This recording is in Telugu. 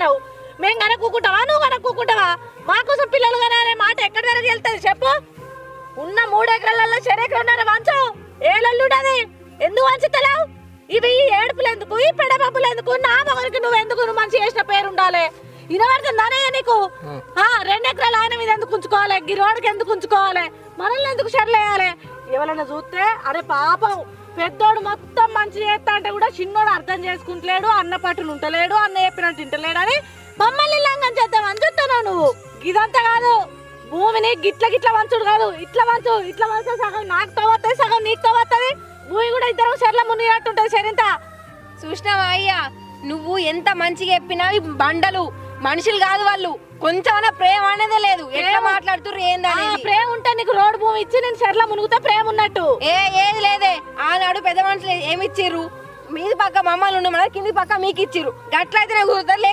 కనవు మేము కనుక్కుంటావా నువ్వు కనుక్కుంటావా మా కోసం పిల్లలు కనే మాట ఎక్కడి వరకు వెళ్తుంది చెప్పు ఉన్న 3 ఎకరాలలో చెరెకరన్నర వంచు ఏళ్ళుండది ఎందుకు వంచుతలేవు ఇవి ఏడుపులు ఎందుకు ఈ పెడబబ్బులు ఎందుకు నా మగరికి నువ్వు మంచి చేసిన పేరు ఉండాలి ఇనబడుతుందానే నీకు 2 ఎకరాలు ఆయన మీద ఎందుకు ఉంచుకోవాలి గిరోడికి ఎందుకు ఉంచుకోవాలి మనల్ని ఎందుకు షర్లేయాలి ఎవరైనా చూస్తే అరే పాపం పెద్దోడు మొత్తం మంచి చేస్తా అంటే కూడా చిన్నోడు అర్థం చేసుకుంటలేడు అన్న పట్టును ఉంటలేడు అన్న చెప్పినట్టు తింటలేడు అని మమ్మల్ని లంఘన చేద్దామని చెప్తున్నావు నువ్వు ఇదంతా కాదు భూమిని గిట్ల వంచుడు కాదు ఇట్లా వంచు సగం నాకు తవ్వుతుంది సగం నీకు తవ్వుతుంది భూమి కూడా ఇద్దరు చెర్ల మునిగినట్టుంటది చెరింత చూసినావా అయ్యా నువ్వు ఎంత మంచిగా చెప్పినా బండలు మనుషులు కాదు వాళ్ళు కొంచెం ప్రేమ అనేదే లేదు ఎట్లా మాట్లాడుతుర్రు ఏందని ప్రేమ ఉంటే నీకు రోడ్డు భూమి ఇచ్చి నేను చెర్ల మునుగుతా ప్రేమ ఉన్నట్టు ఏది లేదే ఆనాడు పెద్ద మనుషులు ఏమి ఇచ్చిర్రు మీది పక్క మమ్మల్ని ఉండి కింది పక్క మీకు ఇచ్చిర్రు గట్లయితే నాకు కుదురుతుంది